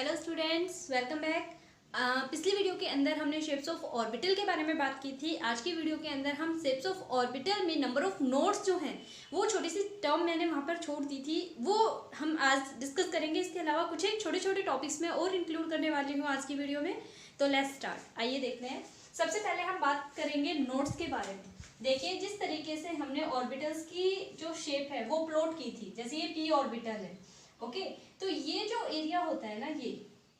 Hello students, welcome back. पिछली video के अंदर हमने शेप्स ऑफ ऑर्बिटल के बारे में बात की थी। आज की वीडियो के अंदर हम शेप्स ऑफ ऑर्बिटल में नंबर ऑफ नोड्स जो हैं वो छोटी सी टर्म मैंने वहाँ पर छोड़ दी थी, वो हम आज डिस्कस करेंगे। इसके अलावा कुछ एक छोटे छोटे टॉपिक्स में और इंक्लूड करने वाली हूँ आज की वीडियो में। तो लेट्स स्टार्ट, आइए देखते हैं। सबसे पहले हम बात करेंगे नोड्स के बारे में। देखिए, जिस तरीके से हमने ऑर्बिटल्स की जो शेप है वो प्लॉट की थी, जैसे ये पी ऑर्बिटल है, ओके। तो ये जो एरिया होता है ना, ये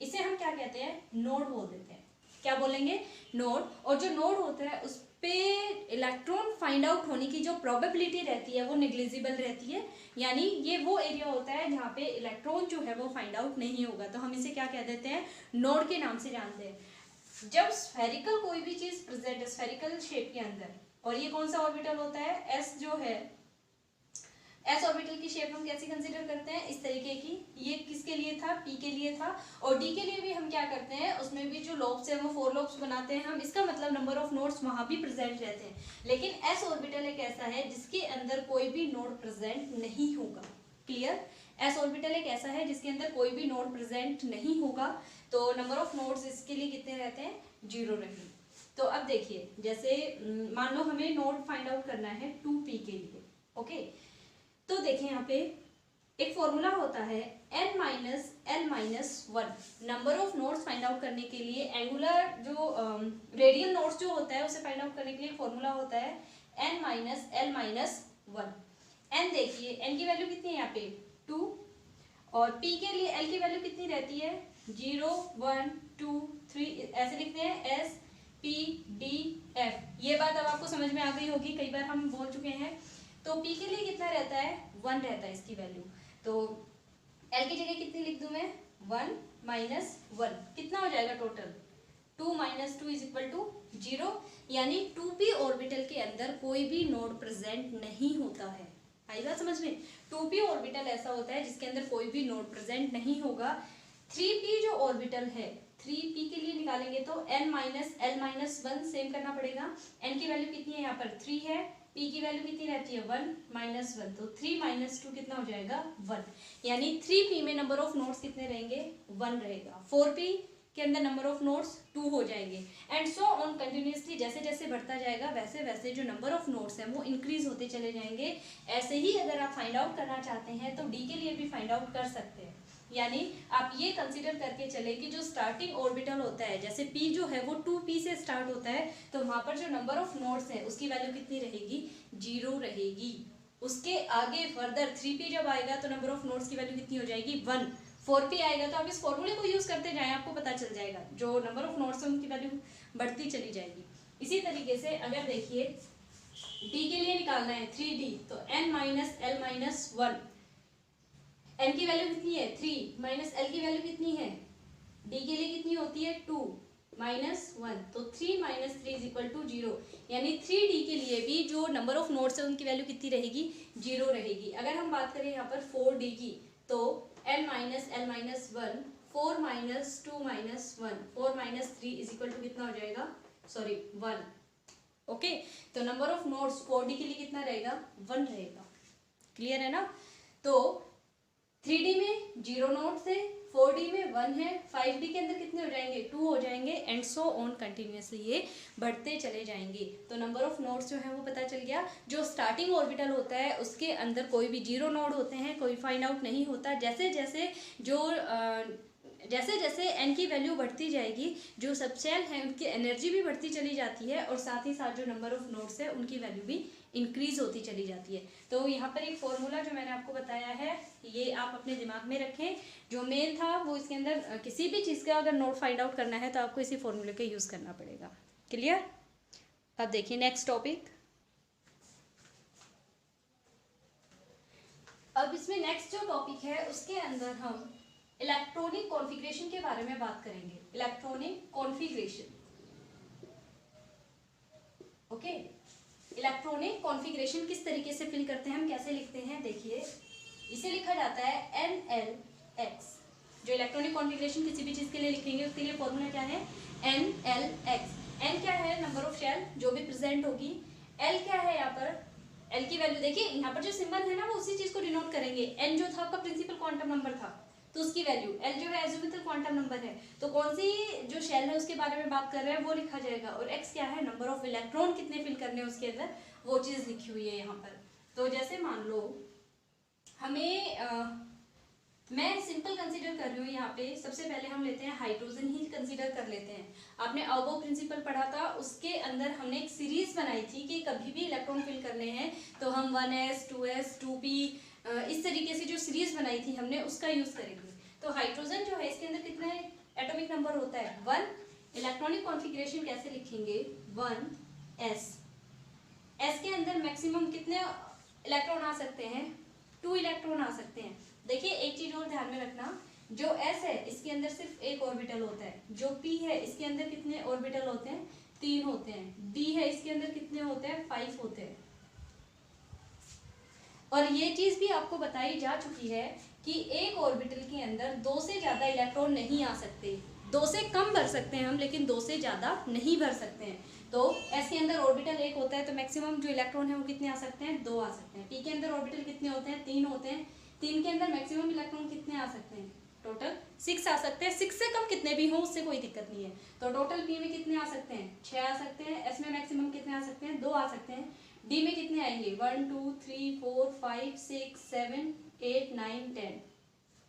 इसे हम क्या कहते हैं, नोड बोल देते हैं। क्या बोलेंगे, नोड। और जो नोड होता है उस पे इलेक्ट्रॉन फाइंड आउट होने की जो प्रोबेबिलिटी रहती है वो नेग्लिजिबल रहती है, यानी ये वो एरिया होता है जहाँ पे इलेक्ट्रॉन जो है वो फाइंड आउट नहीं होगा। तो हम इसे क्या कह देते हैं, नोड के नाम से जानते हैं। जब स्फेरिकल कोई भी चीज प्रेजेंट है स्फेरिकल शेप के अंदर, और ये कौन सा ऑर्बिटल होता है, एस जो है, एस ऑर्बिटल की शेप हम कैसे कंसीडर करते हैं, इस तरीके की। ये किसके लिए था, पी के लिए था। और डी के लिए भी हम क्या करते हैं, उसमें भी जो लोब्स है वो 4 लोब्स बनाते हैं हम। इसका मतलब नंबर ऑफ नोड्स वहां भी प्रेजेंट रहते हैं। लेकिन एस ऑर्बिटल एक ऐसा है जिसके अंदर कोई भी नोड प्रेजेंट नहीं होगा। क्लियर, एस ऑर्बिटल एक ऐसा है जिसके अंदर कोई भी नोड प्रेजेंट नहीं होगा। तो नंबर ऑफ नोड्स इसके लिए कितने रहते हैं, 0 रहेंगे। तो अब देखिए, जैसे मान लो हमें नोड फाइंड आउट करना है 2p के लिए, ओके। तो देखें, यहाँ पे एक फॉर्मूला होता है n minus l minus 1। Number of nodes find out करने के लिए, एंगुलर जो रेडियल नोड्स जो होता है उसे फाइंड आउट करने के लिए फॉर्मूला होता है n minus l minus 1। n देखिए, n की वैल्यू कितनी है यहाँ पे 2, और p के लिए l की वैल्यू कितनी रहती है 0 1 2 3, ऐसे लिखते हैं s p d f। ये बात अब आपको समझ में आ गई होगी, कई बार हम बोल चुके हैं। तो p के लिए कितना रहता है, 1 रहता है इसकी वैल्यू। तो l की जगह कितनी लिख दूं मैं, 1 माइनस 1, कितना हो जाएगा total, 2 minus 2 is equal to 0। यानी 2p ऑर्बिटल के अंदर कोई भी नोड प्रेजेंट नहीं होता है। आई बात समझ में, 2p ऑर्बिटल ऐसा होता है जिसके अंदर कोई भी नोड प्रेजेंट नहीं होगा। 3p जो ऑर्बिटल है, 3p के लिए निकालेंगे तो n minus l minus 1 same करना पड़ेगा। n की वैल्यू कितनी है, यहाँ पर 3 है, p की वैल्यू कितनी रहती है 1 माइनस 1, तो 3 माइनस 2 कितना हो जाएगा 1। यानी 3p में नंबर ऑफ नोड्स कितने रहेंगे, 1 रहेगा। 4p के अंदर नंबर ऑफ नोड्स 2 हो जाएंगे, एंड सो ऑन कंटिन्यूसली। जैसे जैसे बढ़ता जाएगा वैसे वैसे जो नंबर ऑफ नोड्स हैं वो इंक्रीज होते चले जाएंगे। ऐसे ही अगर आप फाइंड आउट करना चाहते हैं तो डी के लिए भी फाइंड आउट कर सकते हैं। यानी आप ये कंसीडर करके चले कि जो स्टार्टिंग ऑर्बिटल होता है, जैसे p जो है वो 2p से स्टार्ट होता है, तो वहां पर जो नंबर ऑफ नोड्स है उसकी वैल्यू कितनी रहेगी, 0 रहेगी। उसके आगे फर्दर 3p जब आएगा तो नंबर ऑफ नोड्स की वैल्यू कितनी हो जाएगी 1। 4p आएगा तो आप इस फॉर्मूले को यूज करते जाएं, आपको पता चल जाएगा जो नंबर ऑफ नोड्स है उनकी वैल्यू बढ़ती चली जाएगी। इसी तरीके से अगर देखिए d के लिए निकालना है 3d, तो n minus l minus 1, n की वैल्यू कितनी है 3 माइनस l की वैल्यू कितनी है, d के लिए कितनी होती है 2 माइनस 1, तो 3 माइनस 3 इज इक्वल टू 0। यानी 3d के लिए भी जो नंबर ऑफ नोड्स है उनकी वैल्यू कितनी रहेगी, 0 रहेगी। अगर हम बात करें यहाँ पर 4d की, तो n minus l minus 1, 4 minus 2 minus 1, 4 minus 3 is equal to कितना हो जाएगा, सॉरी 1, ओके। तो नंबर ऑफ नोड्स 4d के लिए कितना रहेगा, 1 रहेगा। क्लियर है ना। तो 3d में 0 नोड्स है, 4d में 1 है, 5d के अंदर कितने हो जाएंगे, 2 हो जाएंगे, एंड सो ऑन कंटिन्यूसली ये बढ़ते चले जाएंगे। तो नंबर ऑफ नोड्स जो है वो पता चल गया। जो स्टार्टिंग ऑर्बिटल होता है उसके अंदर कोई भी 0 नोड होते हैं, कोई फाइंड आउट नहीं होता। जैसे जैसे n की वैल्यू बढ़ती जाएगी, जो सबशेल है उनकी एनर्जी भी बढ़ती चली जाती है, और साथ ही साथ जो नंबर ऑफ नोड्स है उनकी वैल्यू भी इंक्रीज होती चली जाती है। तो यहाँ पर एक फॉर्मूला जो मैंने आपको बताया है ये आप अपने दिमाग में रखें। जो मेन था वो इसके अंदर किसी भी चीज़ का अगर नोड फाइंड आउट करना है तो आपको इसी फॉर्मूले का यूज़ करना पड़ेगा। क्लियर। अब देखिए नेक्स्ट टॉपिक। अब इसमें नेक्स्ट जो टॉपिक है उसके अंदर हम इलेक्ट्रॉनिक कॉन्फ़िगरेशन के बारे में बात करेंगे। Electronic configuration, okay. Electronic configuration किस तरीके से फिल करते हैं, हम कैसे लिखते हैं, देखिए इसे लिखा जाता है NLX। जो इलेक्ट्रॉनिक कॉन्फ़िगरेशन किसी भी चीज़ के लिए लिखेंगे उसके लिए फॉर्मूला क्या है, NLX। N क्या है, नंबर ऑफ शेल जो भी प्रेजेंट होगी। L क्या है, यहाँ पर L की वैल्यू देखिए, यहाँ पर जो सिंबल है ना वो उसी चीज़ को डिनोट करेंगे। N जो था आपका प्रिंसिपल क्वांटम नंबर था, तो उसकी वैल्यू, एल जो है एजिमुथल क्वांटम नंबर है, तो कौन सी जो शेल है उसके बारे में बात कर रहे हैं वो लिखा जाएगा, और एक्स क्या है, नंबर ऑफ इलेक्ट्रॉन कितने फिल करने हैं उसके अंदर, वो चीज़ लिखी हुई है यहाँ पर। तो जैसे मान लो हमें मैं सिंपल कंसीडर कर रही हूँ यहाँ पे, सबसे पहले हम लेते हैं हाइड्रोजन ही कंसीडर कर लेते हैं। आपने अबो प्रिंसिपल पढ़ा था, उसके अंदर हमने एक सीरीज बनाई थी कि कभी भी इलेक्ट्रॉन फिल करने हैं तो हम 1s 2s 2p इस तरीके से जो सीरीज बनाई थी हमने उसका यूज करेंगे। तो हाइड्रोजन जो है इसके अंदर कितने एटॉमिक नंबर होता है, 1। इलेक्ट्रॉनिक कॉन्फ़िगरेशन कैसे लिखेंगे, 1s। एस के अंदर मैक्सिमम कितने इलेक्ट्रॉन आ सकते हैं, 2 इलेक्ट्रॉन आ सकते हैं। देखिए एक चीज और ध्यान में रखना, जो S है इसके अंदर सिर्फ एक ऑर्बिटल होता है, जो P है इसके अंदर कितने ऑर्बिटल होते हैं, 3 होते हैं। D है इसके अंदर कितने होते हैं, 5 होते हैं। और ये चीज भी आपको बताई जा चुकी है कि एक ऑर्बिटल के अंदर 2 से ज्यादा इलेक्ट्रॉन नहीं आ सकते, 2 से कम भर सकते हैं हम, लेकिन 2 से ज्यादा नहीं भर सकते हैं। तो S के अंदर ऑर्बिटल 1 होता है, तो मैक्सिमम जो इलेक्ट्रॉन है वो कितने आ सकते हैं, 2 आ सकते हैं। P के अंदर ऑर्बिटल कितने होते हैं, 3 होते हैं। 3 के अंदर मैक्सिमम इलेक्ट्रॉन कितने आ सकते हैं, टोटल 6 आ सकते हैं। 6 से कम कितने भी हों उससे कोई दिक्कत नहीं है। तो टोटल P में कितने आ सकते हैं, 6 आ सकते हैं। S में मैक्सिमम कितने आ सकते हैं, 2 आ सकते हैं। D में कितने आएंगे, 1 2 3 4 5 6 7 8 9 10।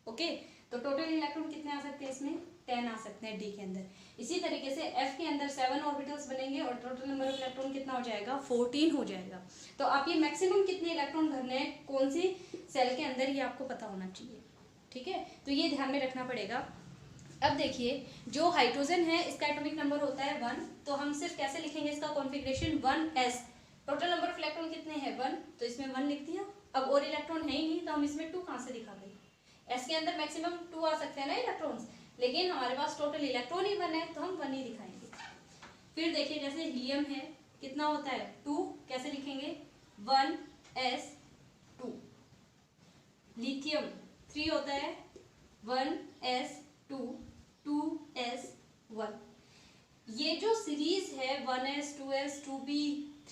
ओके, तो टोटल इलेक्ट्रॉन कितने आ सकते हैं, इसमें 10 आ सकते हैं D के अंदर। इसी तरीके से F के अंदर 7 ऑर्बिटल्स बनेंगे और टोटल नंबर ऑफ इलेक्ट्रॉन कितना हो जाएगा, 14 हो जाएगा। तो आप ये मैक्सिमम कितने इलेक्ट्रॉन भरने हैं कौन सी सेल के अंदर, ये आपको पता होना चाहिए। ठीक है, तो ये ध्यान में रखना पड़ेगा। अब देखिए जो हाइड्रोजन है इसका एटॉमिक नंबर होता है 1, तो हम सिर्फ कैसे लिखेंगे इसका configuration, 1s। Total number of electron कितने हैं, 1, तो इसमें 1 लिख दिया। अब और इलेक्ट्रॉन है ही नहीं तो हम इसमें 2 कहाँ से दिखाएंगे, S के अंदर मैक्सिमम 2 आ सकते हैं ना इलेक्ट्रॉन्स, लेकिन हमारे पास टोटल इलेक्ट्रॉन ही 1 है तो हम 1 ही दिखाएंगे। फिर देखिए जैसे हीलियम है कितना होता है, 2, कैसे लिखेंगे, 1s2। लिथियम 3 होता है, 1s2 2s1। ये जो सीरीज है 1s 2s 2p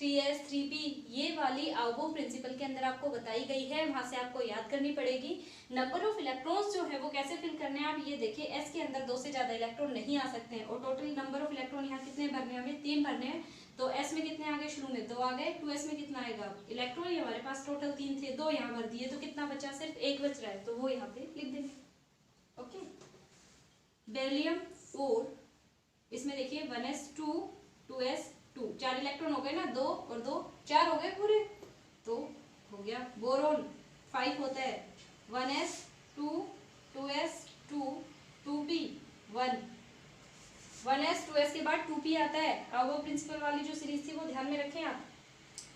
3s 3p, ये वाली आउबो प्रिंसिपल के अंदर आपको बताई गई है, वहां से आपको याद करनी पड़ेगी। नंबर ऑफ इलेक्ट्रॉन्स जो है वो कैसे फिल करने हैं, आप ये देखिए S के अंदर 2 से ज्यादा इलेक्ट्रॉन नहीं आ सकते हैं, और टोटल नंबर ऑफ इलेक्ट्रॉन यहाँ कितने भरने हैं, हमें 3 भरने हैं। तो S में कितने आ गए, शुरू में 2 आ गए, 2s में कितना आएगा, इलेक्ट्रॉन ही हमारे पास टोटल 3 थे, 2 यहाँ भर दिए, तो कितना बचा, सिर्फ 1 बच रहा है, तो वो यहाँ पे लिख देंगे। ओके, बेरिलियम 4, इसमें देखिए 1s2 2s2, 4 इलेक्ट्रॉन हो गए ना, 2 और 2 4 हो गए पूरे, तो हो गया। बोरोन 5 होता है, 1s2 2s2 2p 1, 1s 2s के बाद 2p आता है। अब वो प्रिंसिपल वाली जो सीरीज थी वो ध्यान में रखें आप।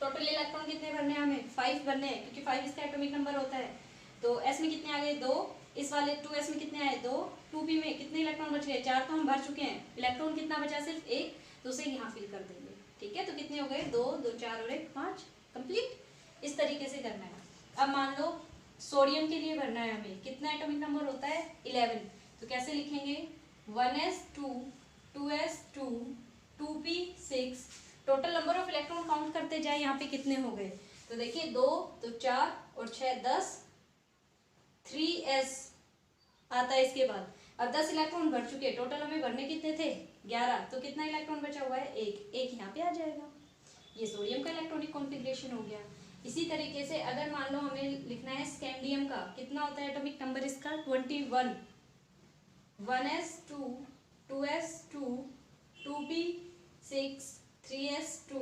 टोटल इलेक्ट्रॉन कितने भरने हैं हमें, 5 भरने हैं, क्योंकि 5 इसका एटॉमिक नंबर होता है। तो S में कितने आ गए, 2, इस वाले 2s में कितने आए, 2, 2p में कितने इलेक्ट्रॉन बच गए, 4 तो हम भर चुके हैं, इलेक्ट्रॉन कितना बचा, सिर्फ 1, तो उसे यहाँ फिल कर देंगे। ठीक है, तो कितने हो गए, 2 2 4 और 1 5, कंप्लीट। इस तरीके से करना है। अब मान लो सोडियम के लिए भरना है हमें, कितना एटॉमिक नंबर होता है, 11, तो कैसे लिखेंगे, 1s2 2s2 2p6। Total number of electron count करते जाए, यहाँ पे कितने हो गए, तो देखिए 2 तो 4 और 6 10, 3s आता है इसके बाद। अब 10 इलेक्ट्रॉन भर चुके हैं, टोटल हमें भरने कितने थे, 11, तो कितना इलेक्ट्रॉन बचा हुआ है, 1 यहाँ पे आ जाएगा। ये सोडियम का इलेक्ट्रॉनिक कॉन्फ़िगरेशन हो गया। इसी तरीके से अगर मान लो हमें लिखना है स्कैंडियम का, कितना होता है एटॉमिक नंबर इसका, 21, 1s2 2s2 2p6 3s2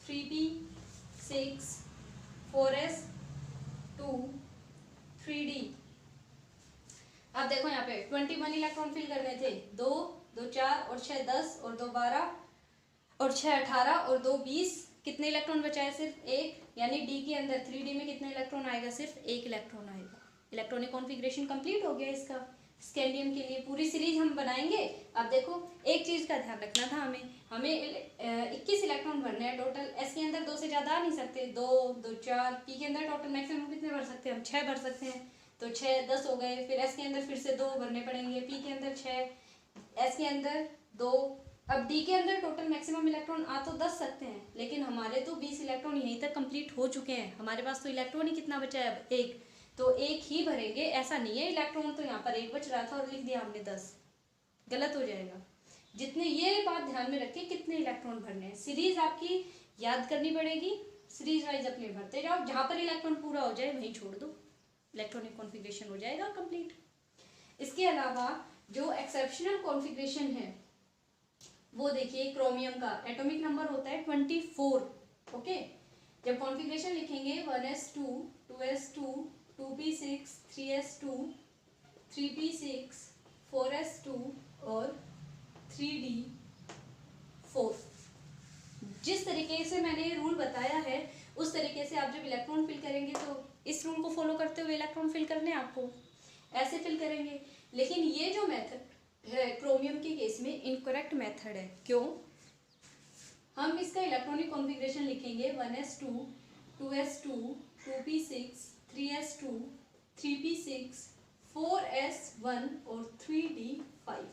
3p6 4s2 3d। अब देखो यहाँ पे 21 इलेक्ट्रॉन फिल करने थे, 2 2 4 और 6 10 और 2 12 और 6 18 और 2 20, कितने इलेक्ट्रॉन बचाए, सिर्फ 1, यानी डी के अंदर 3d में कितने इलेक्ट्रॉन आएगा, सिर्फ 1 इलेक्ट्रॉन आएगा। इलेक्ट्रॉनिक कॉन्फ़िगरेशन कंप्लीट हो गया इसका। स्कैंडियम के लिए पूरी सीरीज हम बनाएंगे। अब देखो एक चीज का ध्यान रखना था हमें 21 इलेक्ट्रॉन भरने हैं टोटल। एस के अंदर 2 से ज्यादा आ नहीं सकते, 2 2 4। पी के अंदर टोटल मैक्सिमम कितने भर सकते हैं हम, 6 भर सकते हैं, तो 6 10 हो गए। फिर एस के अंदर फिर से 2 भरने पड़ेंगे, पी के अंदर 6, एस के अंदर 2। अब डी के अंदर टोटल मैक्सिमम इलेक्ट्रॉन आ तो 10 सकते हैं, लेकिन हमारे तो 20 इलेक्ट्रॉन यहीं तक कंप्लीट हो चुके हैं। हमारे पास तो इलेक्ट्रॉन ही कितना बचा है अब, 1। तो एक ही भरेंगे, ऐसा नहीं है। इलेक्ट्रॉन तो यहाँ पर एक बच रहा था और लिख दिया हमने 10, गलत हो जाएगा। जितने, ये बात ध्यान में रखिए कितने इलेक्ट्रॉन भरने हैं। सीरीज आपकी याद करनी पड़ेगी, सीरीज वाइज अपने भरते जाओ, जहाँ पर इलेक्ट्रॉन पूरा हो जाए वहीं छोड़ दो, इलेक्ट्रॉनिक कॉन्फ़िगरेशन हो जाएगा कंप्लीट। इसके अलावा जो एक्सेप्शनल कॉन्फ़िगरेशन है वो देखिए, क्रोमियम का एटॉमिक नंबर होता है 24। ओके, जब कॉन्फ़िगरेशन लिखेंगे 1s2 2s2 2p6 3s2 3p6 4s2 और 3d4, जिस तरीके से मैंने रूल बताया है उस तरीके से आप जब इलेक्ट्रॉन फिल करेंगे तो इस रूल को फॉलो करते हुए इलेक्ट्रॉन फिल करने आपको ऐसे फिल करेंगे। लेकिन ये जो मेथड है क्रोमियम के केस में इनकरेक्ट मेथड है। क्यों? हम इसका इलेक्ट्रॉनिक कॉन्फ़िगरेशन लिखेंगे 1s2 2s2 2p6 3s2 3p6 4s1 और 3d5।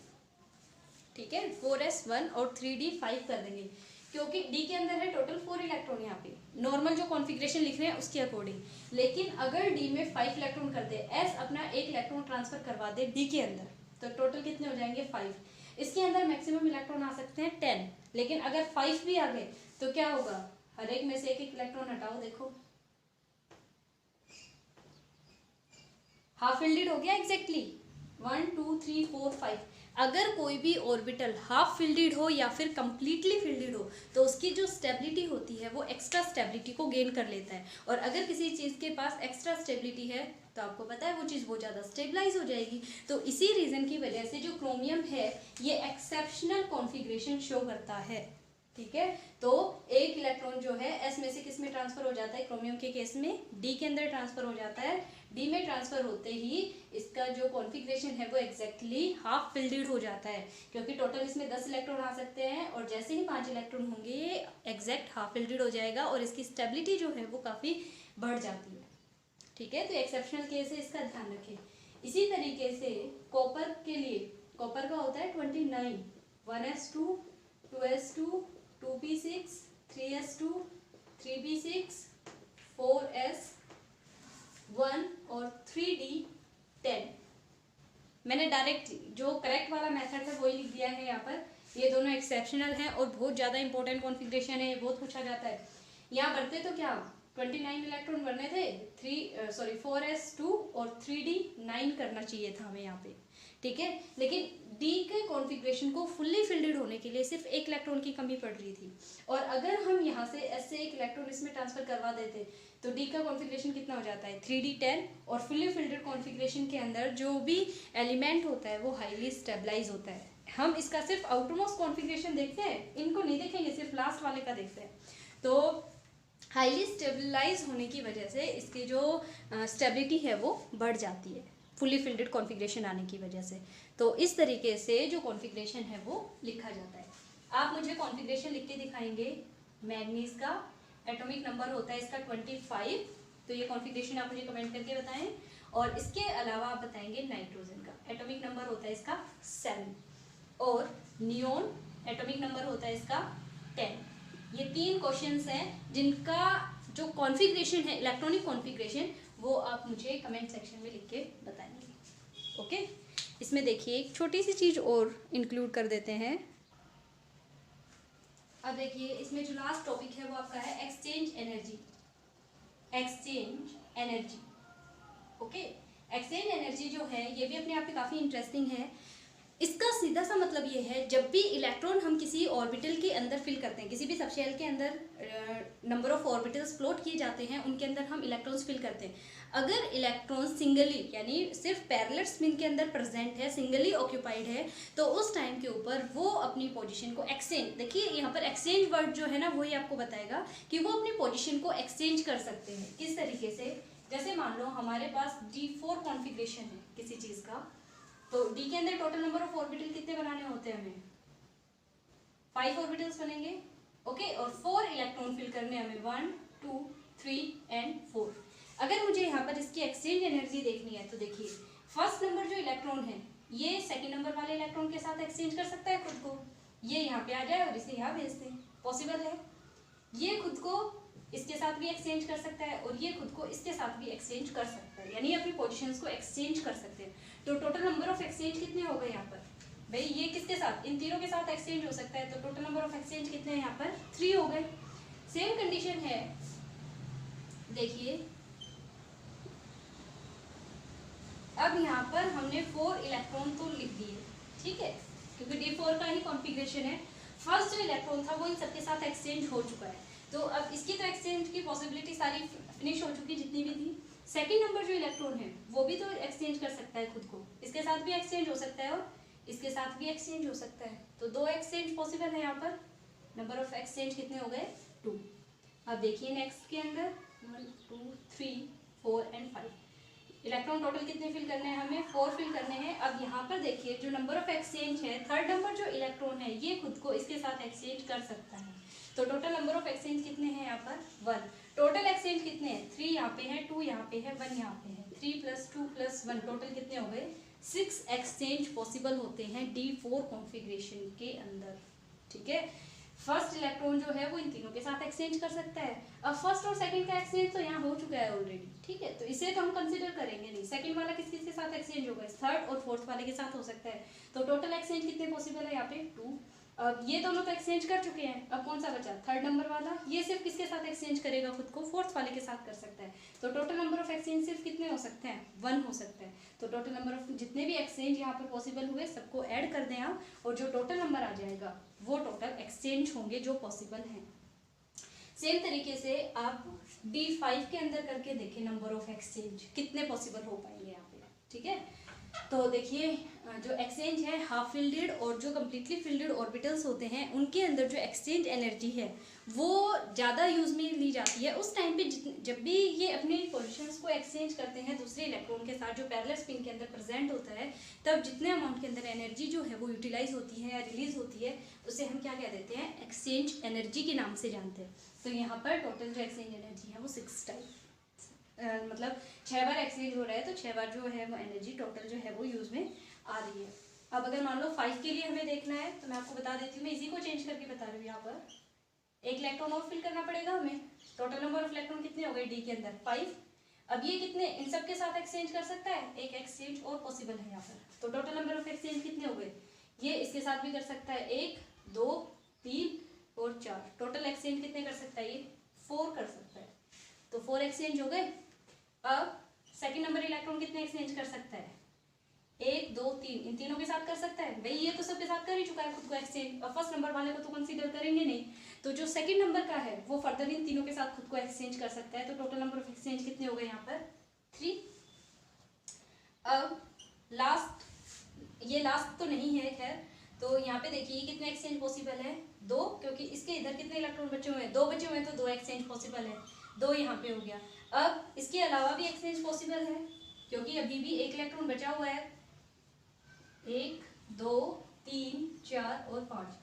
ठीक है, 4s1 और 3d5 कर देंगे, क्योंकि डी के अंदर है टोटल 4 इलेक्ट्रॉन यहाँ पे, नॉर्मल जो कॉन्फ़िगरेशन लिख रहे हैं उसके अकॉर्डिंग। लेकिन अगर डी में 5 इलेक्ट्रॉन कर दे, एस अपना 1 इलेक्ट्रॉन ट्रांसफर करवा दे डी के अंदर, तो टोटल कितने हो जाएंगे 5। इसके अंदर मैक्सिमम इलेक्ट्रॉन आ सकते हैं 10, लेकिन अगर 5 भी आ गए तो क्या होगा, हर एक में से एक एक इलेक्ट्रॉन हटाओ, देखो हाफ फिल्डेड हो गया एग्जैक्टली 1 2 3 4 5। अगर कोई भी ऑर्बिटल हाफ फिल्डेड हो या फिर कंप्लीटली फिल्डेड हो तो उसकी जो स्टेबिलिटी होती है वो एक्स्ट्रा स्टेबिलिटी को गेन कर लेता है। और अगर किसी चीज़ के पास एक्स्ट्रा स्टेबिलिटी है तो आपको पता है वो चीज़ बहुत ज़्यादा स्टेबलाइज हो जाएगी। तो इसी रीज़न की वजह से जो क्रोमियम है ये एक्सेप्शनल कॉन्फ़िगरेशन शो करता है। ठीक है, तो एक इलेक्ट्रॉन जो है एस में से किस में ट्रांसफर हो जाता है, क्रोमियम के केस में डी के अंदर ट्रांसफर हो जाता है। डी में ट्रांसफर होते ही इसका जो कॉन्फ़िगरेशन है वो एग्जैक्टली हाफ फिल्डेड हो जाता है, क्योंकि टोटल इसमें 10 इलेक्ट्रॉन आ सकते हैं और जैसे ही 5 इलेक्ट्रॉन होंगे ये एग्जैक्ट हाफ फिल्डेड हो जाएगा और इसकी स्टेबिलिटी जो है वो काफ़ी बढ़ जाती है। ठीक है, तो एक्सेप्शनल केस है, इसका ध्यान रखें। इसी तरीके से कॉपर के लिए, कॉपर का होता है 29, 1s2 2s2 2p6 3s2 3p6 4s1 और 3d10। मैंने डायरेक्ट जो करेक्ट वाला मेथड है वही लिख दिया है यहाँ पर। ये दोनों एक्सेप्शनल हैं और बहुत ज़्यादा इंपॉर्टेंट कॉन्फ़िगरेशन है, बहुत पूछा जाता है। यहाँ बढ़ते तो क्या 29 इलेक्ट्रॉन बनने थे, 4s2 और 3d9 करना चाहिए था हमें यहाँ पे। ठीक है, लेकिन डी के कॉन्फ़िगरेशन को फुल्ली फिल्डेड होने के लिए सिर्फ 1 इलेक्ट्रॉन की कमी पड़ रही थी, और अगर हम यहाँ से एस से 1 इलेक्ट्रॉन इसमें ट्रांसफर करवा देते तो डी का कॉन्फ़िगरेशन कितना हो जाता है 3d10। और फुल्ली फिल्डेड कॉन्फ़िगरेशन के अंदर जो भी एलिमेंट होता है वो हाईली स्टेबलाइज होता है। हम इसका सिर्फ आउटरमोस्ट कॉन्फ़िगरेशन देखते हैं, इनको नहीं देखेंगे, सिर्फ लास्ट वाले का देखते हैं। तो हाईली स्टेबलाइज होने की वजह से इसकी जो स्टेबिलिटी है वो बढ़ जाती है फुली फिल्डेड कॉन्फ़िगरेशन आने की वजह से। तो इस तरीके से जो कॉन्फ़िगरेशन है वो लिखा जाता है। आप मुझे कॉन्फ़िगरेशन लिख के दिखाएंगे। मैग्नीज का एटॉमिक नंबर होता है इसका 25, तो ये कॉन्फ़िगरेशन आप मुझे कमेंट करके बताएं। और इसके अलावा आप बताएंगे नाइट्रोजन का एटॉमिक नंबर होता है इसका 7 और नियोन एटॉमिक नंबर होता है इसका 10। ये 3 क्वेश्चंस हैं जिनका जो कॉन्फ़िगरेशन है इलेक्ट्रॉनिक कॉन्फ़िगरेशन वो आप मुझे कमेंट सेक्शन में लिख के बताएंगे। ओके, इसमें देखिए एक छोटी सी चीज़ और इंक्लूड कर देते हैं। अब देखिए इसमें जो लास्ट टॉपिक है वो आपका है exchange energy. Exchange energy, okay, exchange energy जो है ये भी अपने आप में काफ़ी इंटरेस्टिंग है। इसका सीधा सा मतलब ये है, जब भी इलेक्ट्रॉन हम किसी ऑर्बिटल के अंदर फिल करते हैं, किसी भी सबशेल के अंदर नंबर ऑफ ऑर्बिटल्स फ्लोट किए जाते हैं, उनके अंदर हम इलेक्ट्रॉन्स फिल करते हैं। अगर इलेक्ट्रॉन सिंगली यानी सिर्फ पैरेलल स्पिन के अंदर प्रेजेंट है, सिंगली ऑक्यूपाइड है, तो उस टाइम के ऊपर वो अपनी पोजीशन को एक्सचेंज, देखिए यहाँ पर एक्सचेंज वर्ड जो है ना वही आपको बताएगा कि वो अपनी पोजीशन को एक्सचेंज कर सकते हैं। किस तरीके से, जैसे मान लो हमारे पास D4 कॉन्फ़िगरेशन है किसी चीज़ का, तो डी के अंदर टोटल नंबर ऑफ ऑर्बिटल कितने बनाने होते हैं हमें 5 ऑर्बिटल्स बनेंगे। ओके, और 4 इलेक्ट्रॉन फिल करने हमें 1 2 3 एंड 4। अगर मुझे यहाँ पर इसकी एक्सचेंज एनर्जी देखनी है तो देखिए फर्स्ट नंबर जो इलेक्ट्रॉन है ये सेकंड नंबर वाले इलेक्ट्रॉन के साथ एक्सचेंज कर सकता है खुद को, ये यहाँ पे आ जाए और इसे यहाँ भेज दें, पॉसिबल है। ये खुद को इसके साथ भी एक्सचेंज कर सकता है और ये खुद को इसके साथ भी एक्सचेंज कर सकता है, यानी अपनी पोजीशंस को एक्सचेंज कर सकते हैं। तो टोटल नंबर ऑफ एक्सचेंज कितने हो गए यहाँ पर भाई, ये किसके साथ, इन तीनों के साथ एक्सचेंज हो सकता है, तो टोटल नंबर ऑफ एक्सचेंज कितने हैं यहाँ पर 3 हो गए। सेम कंडीशन है, देखिए अब यहाँ पर हमने 4 इलेक्ट्रॉन तो लिख दिए, ठीक है, क्योंकि D4 का ही कॉन्फ़िगरेशन है। फर्स्ट जो इलेक्ट्रॉन था वो इन सबके साथ एक्सचेंज हो चुका है, तो अब इसकी तो एक्सचेंज की पॉसिबिलिटी सारी फिनिश हो चुकी जितनी भी थी। सेकंड नंबर जो इलेक्ट्रॉन है वो भी तो एक्सचेंज कर सकता है खुद को, इसके साथ भी एक्सचेंज हो सकता है और इसके साथ भी एक्सचेंज हो सकता है, तो 2 एक्सचेंज पॉसिबल है यहाँ पर। नंबर ऑफ एक्सचेंज कितने हो गए 2। अब देखिए नेक्स्ट के अंदर 1 2 3 4 एंड 5 इलेक्ट्रॉन टोटल कितने फिल करने हैं, हमें 4 फिल करने हैं। अब यहाँ पर देखिए जो नंबर ऑफ एक्सचेंज है, थर्ड नंबर जो इलेक्ट्रॉन है ये खुद को इसके साथ एक्सचेंज कर सकता है, तो टोटल नंबर ऑफ एक्सचेंज कितने हैं यहाँ पर 1। टोटल एक्सचेंज कितने हैं, 3 यहाँ पे है, 2 यहाँ पे है, 1 यहाँ पे है, 3 + 2 + 1 टोटल कितने हो गए 6 एक्सचेंज पॉसिबल होते हैं D4 कॉन्फ़िगरेशन के अंदर, ठीक है। फर्स्ट इलेक्ट्रॉन जो है वो इन तीनों के साथ एक्सचेंज कर सकता है। अब फर्स्ट और सेकंड का एक्सचेंज तो यहाँ हो चुका है ऑलरेडी, ठीक है, तो इसे तो हम कंसीडर करेंगे नहीं। सेकंड वाला किस किस के साथ एक्सचेंज होगा, थर्ड और फोर्थ वाले के साथ हो सकता है, तो टोटल एक्सचेंज कितने पॉसिबल है यहाँ पे 2। अब ये दोनों तो एक्सचेंज कर चुके हैं, अब कौन सा बचा थर्ड नंबर वाला, ये सिर्फ किसके साथ एक्सचेंज करेगा खुद को, फोर्थ वाले के साथ कर सकता है, तो टोटल नंबर ऑफ एक्सचेंज सिर्फ कितने हो सकते हैं 1 हो सकता है। तो टोटल नंबर ऑफ जितने भी एक्सचेंज यहाँ पर पॉसिबल हुए सबको ऐड कर दें आप, और जो टोटल नंबर आ जाएगा वो टोटल एक्सचेंज होंगे जो पॉसिबल हैं। सेम तरीके से आप D5 के अंदर करके देखें नंबर ऑफ एक्सचेंज कितने पॉसिबल हो पाएंगे यहाँ पे, ठीक है। तो देखिए जो एक्सचेंज है हाफ फिल्डेड और जो कम्प्लीटली फिल्डेड ऑर्बिटल्स होते हैं उनके अंदर जो एक्सचेंज एनर्जी है वो ज़्यादा यूज़ में ली जाती है उस टाइम पे जब भी ये अपने पोजीशंस को एक्सचेंज करते हैं दूसरे इलेक्ट्रॉन के साथ जो पैरेलल स्पिन के अंदर प्रेजेंट होता है, तब जितने अमाउंट के अंदर एनर्जी जो है वो यूटिलाइज होती है या रिलीज होती है उसे हम क्या कह देते हैं एक्सचेंज एनर्जी के नाम से जानते हैं। तो यहाँ पर टोटल जो एक्सचेंज एनर्जी है वो 6 टाइप मतलब 6 बार एक्सचेंज हो रहा है, तो 6 बार जो है वो एनर्जी टोटल जो है वो यूज़ में आ रही है। अब अगर मान लो 5 के लिए हमें देखना है तो मैं आपको बता देती हूँ, मैं इसी को चेंज करके बता रही हूँ। यहाँ पर एक इलेक्ट्रॉन और फिल करना पड़ेगा हमें, टोटल नंबर ऑफ इलेक्ट्रॉन कितने हो गए D के अंदर 5। अब ये कितने इन सब के साथ एक्सचेंज कर सकता है, एक एक्सचेंज और पॉसिबल है यहाँ पर, तो टोटल नंबर ऑफ एक्सचेंज कितने हो गए, ये इसके साथ भी कर सकता है 1 2 3 और 4, टोटल एक्सचेंज कितने कर सकता है ये 4 कर सकता है, तो 4 एक्सचेंज हो गए। अब सेकंड नंबर इलेक्ट्रॉन कितने एक्सचेंज कर सकता है 1 2 3, इन तीनों के साथ कर सकता है भाई, ये तो सबके साथ कर ही चुका है खुद को एक्सचेंज, और फर्स्ट नंबर वाले को तो कंसीडर करेंगे नहीं, तो जो सेकंड नंबर का है वो फर्दर इन तीनों के साथ खुद को एक्सचेंज कर सकता है, तो टोटल नंबर ऑफ एक्सचेंज कितने हो गए यहाँ पर 3। अब लास्ट, ये लास्ट तो नहीं है खैर, तो यहाँ पे देखिए कितने एक्सचेंज पॉसिबल है 2, क्योंकि इसके इधर कितने इलेक्ट्रॉन बचे हुए हैं 2 बचे हुए हैं, तो 2 एक्सचेंज पॉसिबल है, 2 यहाँ पे हो गया। अब इसके अलावा भी एक्सचेंज पॉसिबल है क्योंकि अभी भी एक इलेक्ट्रॉन बचा हुआ है, 1 2 3 4 और 5,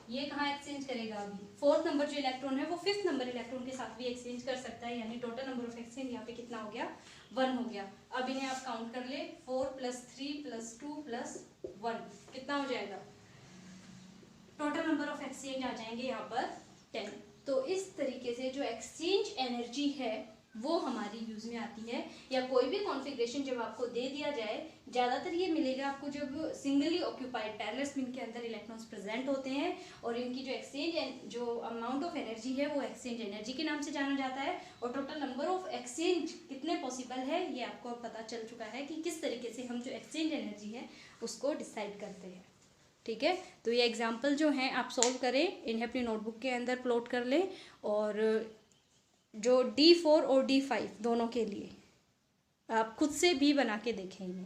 ये कहाँ एक्सचेंज करेगा अभी, फोर्थ नंबर जो इलेक्ट्रॉन है वो फिफ्थ नंबर इलेक्ट्रॉन के साथ भी एक्सचेंज कर सकता है, यानी टोटल नंबर ऑफ एक्सचेंज यहाँ पे कितना हो गया 1 हो गया। अब इन्हें आप काउंट कर ले, 4 + 3 + 2 + 1 कितना हो जाएगा, टोटल नंबर ऑफ एक्सचेंज आ जाएंगे यहाँ पर 10। तो इस तरीके से जो एक्सचेंज एनर्जी है वो हमारी यूज में आती है, या कोई भी कॉन्फ़िगरेशन जब आपको दे दिया जाए, ज़्यादातर ये मिलेगा आपको जब सिंगली ऑक्यूपाइड पैरेलल स्पिन के अंदर इलेक्ट्रॉन्स प्रेजेंट होते हैं और इनकी जो एक्सचेंज जो अमाउंट ऑफ एनर्जी है वो एक्सचेंज एनर्जी के नाम से जाना जाता है, और टोटल नंबर ऑफ एक्सचेंज कितने पॉसिबल है ये आपको पता चल चुका है कि किस तरीके से हम जो एक्सचेंज एनर्जी है उसको डिसाइड करते हैं, ठीक है। तो ये एग्जाम्पल जो हैं आप सॉल्व करें, इन्हें अपनी नोटबुक के अंदर प्लॉट कर लें, और जो D4 और D5 दोनों के लिए आप खुद से भी बना के देखें इन्हें।